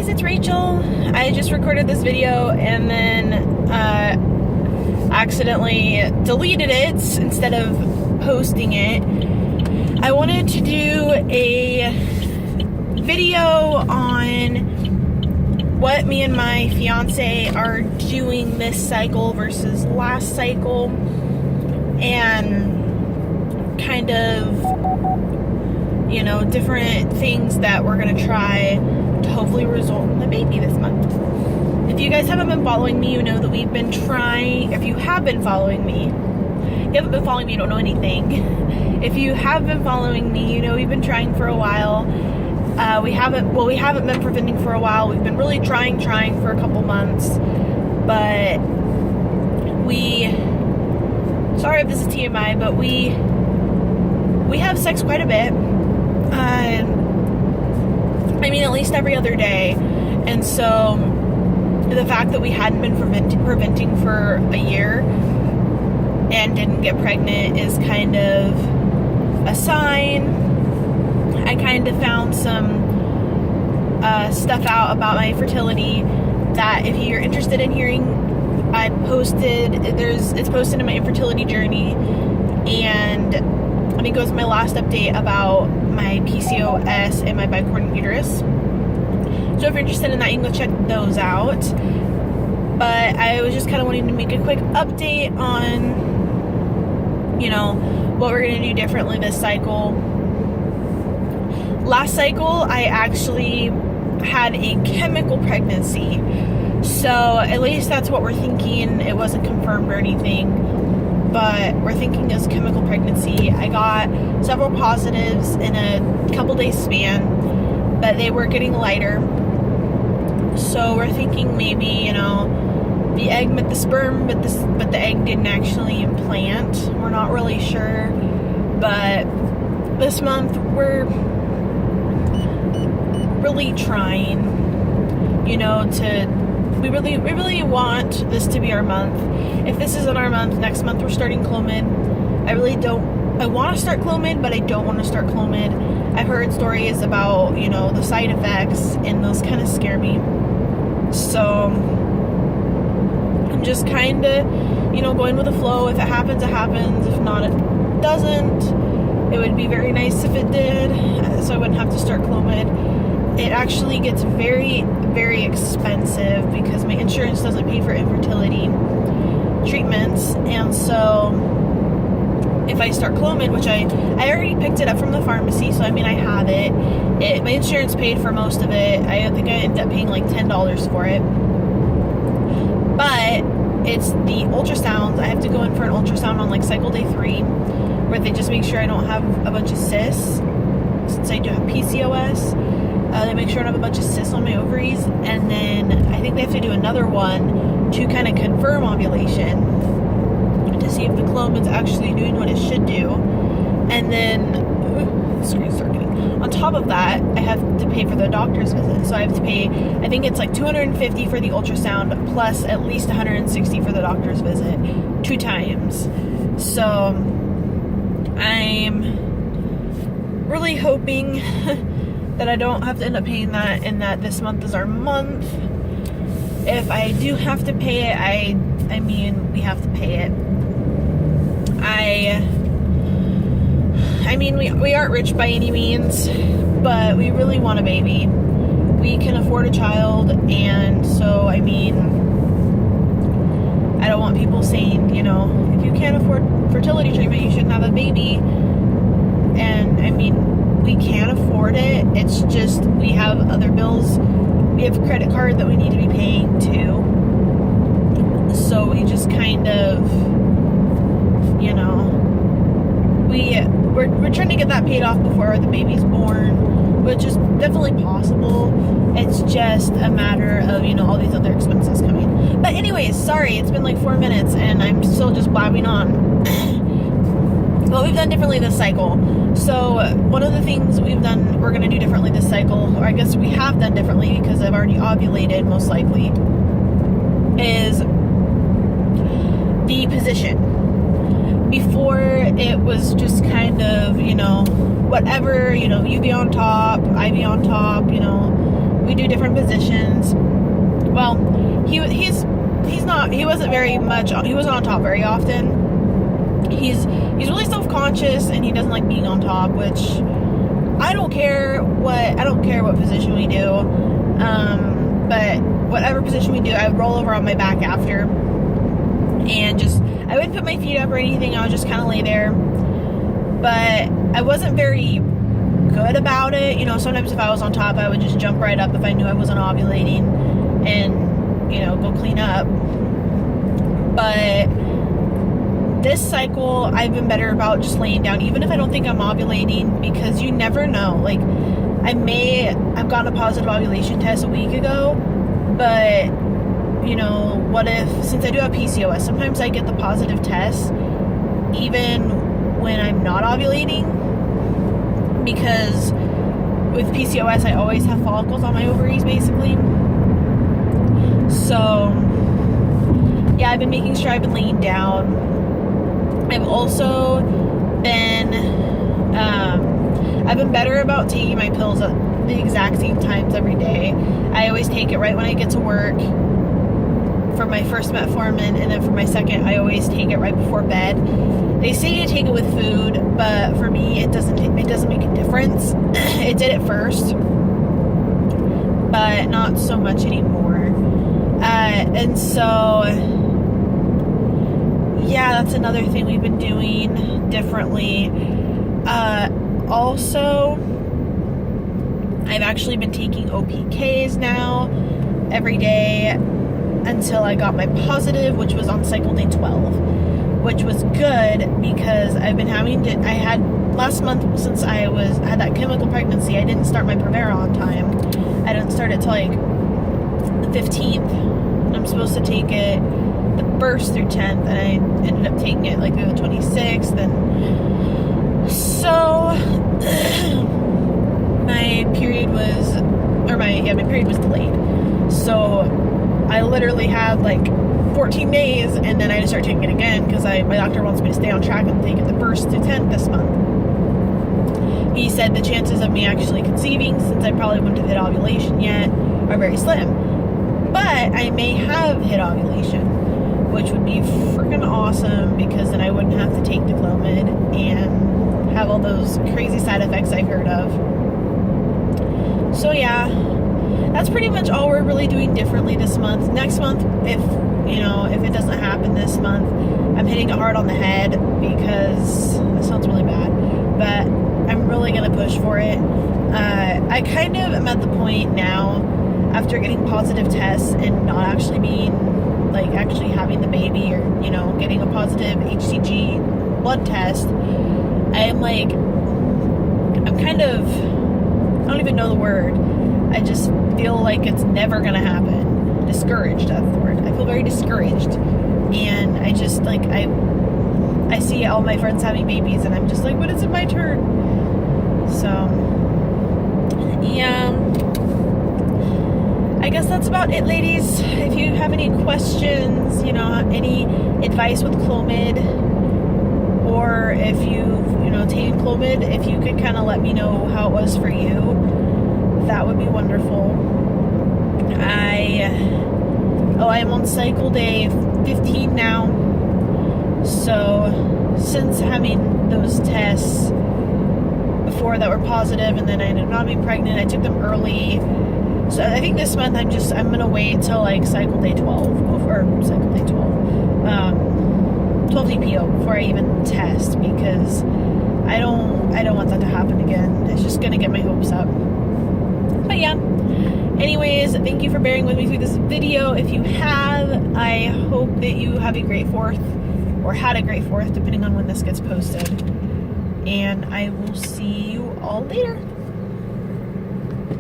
It's Rachel. I just recorded this video and then accidentally deleted it instead of posting it. I wanted to do a video on what me and my fiance are doing this cycle versus last cycle, and kind of, you know, different things that we're gonna try to hopefully result in a baby this month. If you guys haven't been following me, you know that we've been trying. If you have been following me, you haven't been following me, you don't know anything. If you have been following me, you know we've been trying for a while. We haven't been preventing for a while. We've been really trying for a couple months, but sorry if this is TMI, but we have sex quite a bit. I mean, at least every other day. And so the fact that we hadn't been preventing for a year and didn't get pregnant is kind of a sign. I kind of found some stuff out about my fertility that if you're interested in hearing, it's posted in my infertility journey, and I think it goes my last update about my PCOS and my bicorn uterus. So if you're interested in that, you can go check those out. But I was just kind of wanting to make a quick update on, you know, what we're going to do differently this cycle. Last cycle, I actually had a chemical pregnancy. So at least that's what we're thinking. It wasn't confirmed or anything, but we're thinking it's chemical pregnancy. I got several positives in a couple days span, but they were getting lighter. So we're thinking maybe, you know, the egg met the sperm, but the egg didn't actually implant. We're not really sure, but this month we're really trying, you know, we really want this to be our month. If this isn't our month, next month we're starting Clomid. I want to start Clomid, but I don't want to start Clomid. I've heard stories about, you know, the side effects, and those kind of scare me. So I'm just kind of, you know, going with the flow. If it happens, it happens. If not, it doesn't. It would be very nice if it did, so I wouldn't have to start Clomid. It actually gets very, very expensive because my insurance doesn't pay for infertility treatments, and so if I start Clomid, which I already picked it up from the pharmacy, so I mean I have it. My insurance paid for most of it. I think I ended up paying like $10 for it. But it's the ultrasounds. I have to go in for an ultrasound on like cycle day 3, where they just make sure I don't have a bunch of cysts, since I do have PCOS. They make sure I don't have a bunch of cysts on my ovaries, and then I think they have to do another one to kind of confirm ovulation, to see if the Clomid's actually doing what it should do. And then, the screen's starting. On top of that, I have to pay for the doctor's visit. So I have to pay, I think it's like $250 for the ultrasound, plus at least $160 for the doctor's visit, 2 times. So I'm really hoping that I don't have to end up paying that, and that this month is our month. If I do have to pay it, I mean, we have to pay it. I mean, we aren't rich by any means, but we really want a baby. We can afford a child, and so, I mean, I don't want people saying, you know, if you can't afford fertility treatment, you shouldn't have a baby. And, I mean, we can afford it. It's just we have other bills. We have a credit card that we need to be paying too. So we just kind of, you know, we're trying to get that paid off before the baby's born, which is definitely possible. It's just a matter of, you know, all these other expenses coming. But anyways, sorry, it's been like 4 minutes and I'm still just blabbing on. What we've done differently this cycle. So one of the things we're going to do differently this cycle, or I guess we have done differently because I've already ovulated most likely, is the position. Before, it was just kind of, you know, whatever, you know, you be on top, I be on top, you know, We do different positions. Well, he wasn't very much, he wasn't on top very often. He's really self-conscious, and he doesn't like being on top, which I don't care what position we do. But whatever position we do, I would roll over on my back after, and I wouldn't put my feet up or anything. I would just kind of lay there. But I wasn't very good about it. You know, sometimes if I was on top, I would just jump right up if I knew I wasn't ovulating and, you know, go clean up. But this cycle, I've been better about just laying down, even if I don't think I'm ovulating, because you never know. Like, I've gotten a positive ovulation test a week ago, but, you know, what if, since I do have PCOS, sometimes I get the positive test even when I'm not ovulating, because with PCOS, I always have follicles on my ovaries, basically. So, yeah, I've been making sure I've been laying down. I've also been, I've been better about taking my pills at the exact same times every day. I always take it right when I get to work for my first metformin, and then for my second, I always take it right before bed. They say to take it with food, but for me, it doesn't make a difference. It did at first, but not so much anymore. And so, yeah, that's another thing we've been doing differently. Also, I've actually been taking OPKs now every day until I got my positive, which was on cycle day 12, which was good because I've been I had last month, since I had that chemical pregnancy, I didn't start my Provera on time. I didn't start it till like the 15th. I'm supposed to take it the 1st through 10th, and I ended up taking it like the 26th, and so my period was delayed. So I literally had like 14 days, and then I had to start taking it again because my doctor wants me to stay on track and take it the 1st to 10th this month. He said the chances of me actually conceiving, since I probably wouldn't have hit ovulation yet, are very slim. But I may have hit ovulation, which would be freaking awesome, because then I wouldn't have to take the Clomid and have all those crazy side effects I've heard of. So yeah, that's pretty much all we're really doing differently this month. Next month, if it doesn't happen this month, I'm hitting it hard on the head, because that sounds really bad, but I'm really going to push for it. I kind of am at the point now, after getting positive tests and not actually being, like, actually having the baby, or, you know, getting a positive HCG blood test, I don't even know the word. I just feel like it's never gonna happen. Discouraged, that's the word. I feel very discouraged. And I just, like, I see all my friends having babies, and I'm just like, when is it my turn? So, yeah. I guess that's about it, ladies. If you have any questions, you know, any advice with Clomid, or if you've, taken Clomid, if you could kind of let me know how it was for you, that would be wonderful. I am on cycle day 15 now. So, since having those tests before that were positive, and then I ended up not being pregnant, I took them early. So I think this month I'm gonna wait till like cycle day 12, or cycle day 12 DPO before I even test, because I don't want that to happen again. It's just gonna get my hopes up. But yeah. Anyways, thank you for bearing with me through this video. If you have, I hope that you have a great 4th, or had a great 4th, depending on when this gets posted. And I will see you all later.